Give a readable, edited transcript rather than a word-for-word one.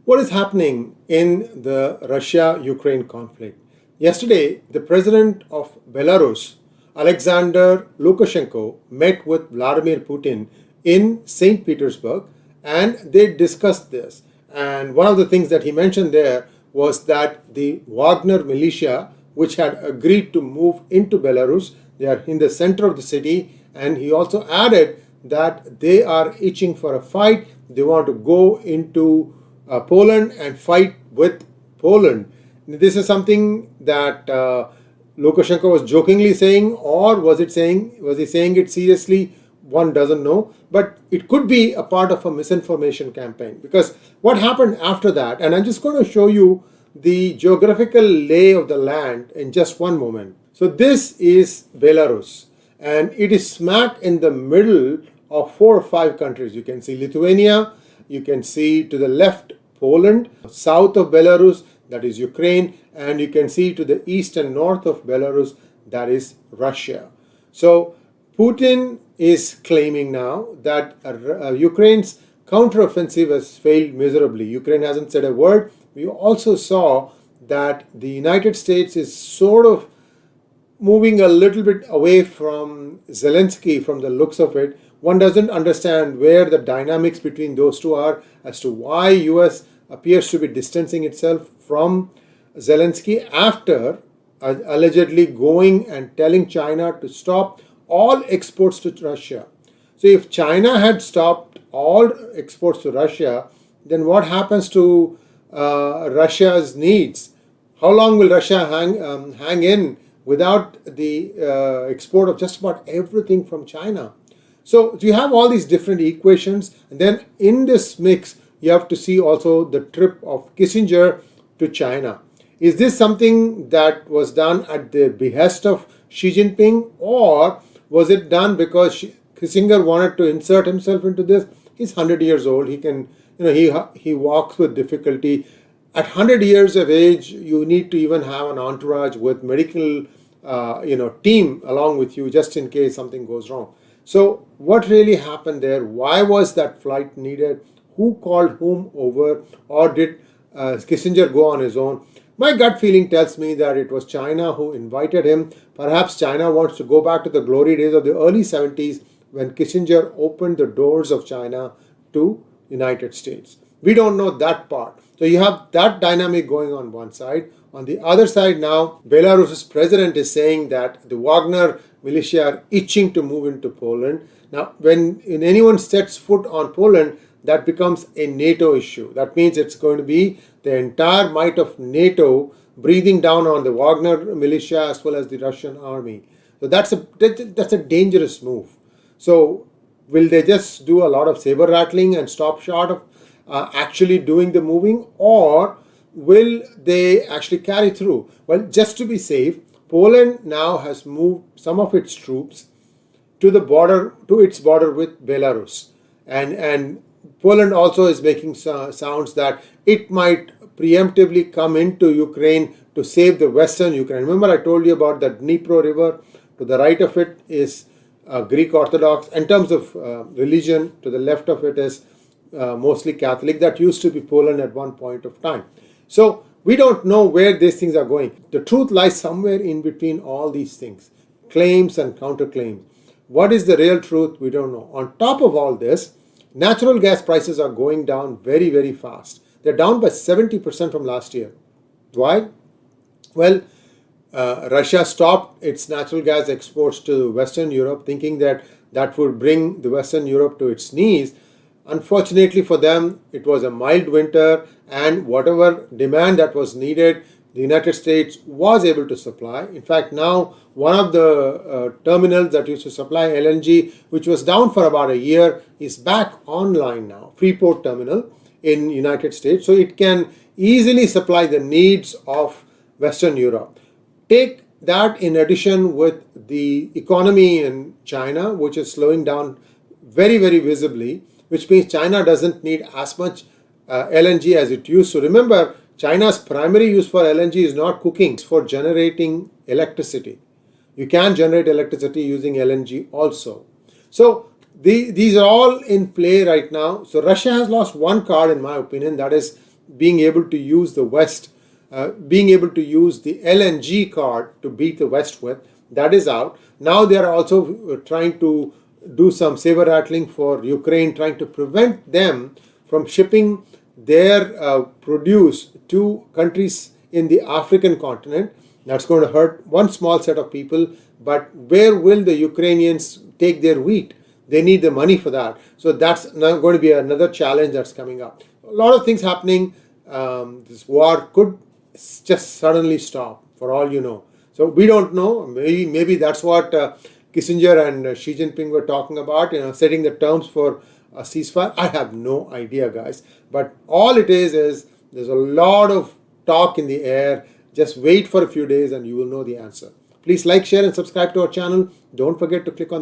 What is happening in the Russia-Ukraine conflict? Yesterday, the president of Belarus, Alexander Lukashenko, met with Vladimir Putin in St. Petersburg, and they discussed this. And one of the things that he mentioned there was that the Wagner militia, which had agreed to move into Belarus, they are in the center of the city, and he also added that they are itching for a fight. They want to go into Poland and fight with Poland. This is something that Lukashenko was jokingly saying, or was he saying it seriously? One doesn't know, but it could be a part of a misinformation campaign, because what happened after that, and I'm just going to show you the geographical lay of the land in just one moment. So this is Belarus, and it is smack in the middle of 4 or 5 countries. You can see Lithuania, you can see to the left Poland, south of Belarus, that is Ukraine, and you can see to the east and north of Belarus, that is Russia. So Putin is claiming now that Ukraine's counteroffensive has failed miserably. Ukraine hasn't said a word. We also saw that the United States is sort of moving a little bit away from Zelensky from the looks of it. One doesn't understand where the dynamics between those two are, as to why US appears to be distancing itself from Zelensky after allegedly going and telling China to stop all exports to Russia. So if China had stopped all exports to Russia, then what happens to Russia's needs? How long will Russia hang in without the export of just about everything from China? So you have all these different equations, and then in this mix, you have to see also the trip of Kissinger to China. Is this something that was done at the behest of Xi Jinping, or was it done because Kissinger wanted to insert himself into this? He's 100 years old. He can, he walks with difficulty. At 100 years of age, you need to even have an entourage with medical, team along with you just in case something goes wrong. So what really happened there? Why was that flight needed? Who called whom over? Or did Kissinger go on his own? My gut feeling tells me that it was China who invited him. Perhaps China wants to go back to the glory days of the early 70s when Kissinger opened the doors of China to United States. We don't know that part. So you have that dynamic going on one side. On the other side now, Belarus's president is saying that the Wagner militia are itching to move into Poland. Now, when anyone sets foot on Poland, that becomes a NATO issue. That means it's going to be the entire might of NATO breathing down on the Wagner militia as well as the Russian army. So that's a dangerous move. So will they just do a lot of saber rattling and stop short of actually doing the moving, or will they actually carry through? Well, just to be safe, Poland now has moved some of its troops to its border with Belarus, and Poland also is making sounds that it might preemptively come into Ukraine to save the western Ukraine. Remember, I told you about the Dnipro River. To the right of it is Greek Orthodox. In terms of religion, to the left of it is mostly Catholic. That used to be Poland at one point of time. So we don't know where these things are going. The truth lies somewhere in between all these things, claims and counterclaims. What is the real truth? We don't know. On top of all this, natural gas prices are going down very, very fast. They're down by 70% from last year. Why? Well, Russia stopped its natural gas exports to Western Europe, thinking that that would bring the Western Europe to its knees. Unfortunately for them, it was a mild winter, and whatever demand that was needed, the United States was able to supply. In fact, now one of the terminals that used to supply LNG, which was down for about a year, is back online now, Freeport Terminal in United States. So it can easily supply the needs of Western Europe. Take that in addition with the economy in China, which is slowing down very, very visibly, which means China doesn't need as much LNG as it used to. Remember, China's primary use for LNG is not cooking, it's for generating electricity. You can generate electricity using LNG also. So these are all in play right now. So Russia has lost one card, in my opinion, that is being able to use the West, being able to use the LNG card to beat the West with. That is out. Now they are also trying to do some saber rattling for Ukraine, trying to prevent them from shipping their produce to countries in the African continent. That's going to hurt one small set of people, but where will the Ukrainians take their wheat? They need the money for that. So that's now going to be another challenge that's coming up. A lot of things happening. This war could just suddenly stop, for all you know. So we don't know. Maybe that's what Kissinger and Xi Jinping were talking about, setting the terms for a ceasefire. I have no idea, guys. But all it is there's a lot of talk in the air. Just wait for a few days and you will know the answer. Please like, share, and subscribe to our channel. Don't forget to click on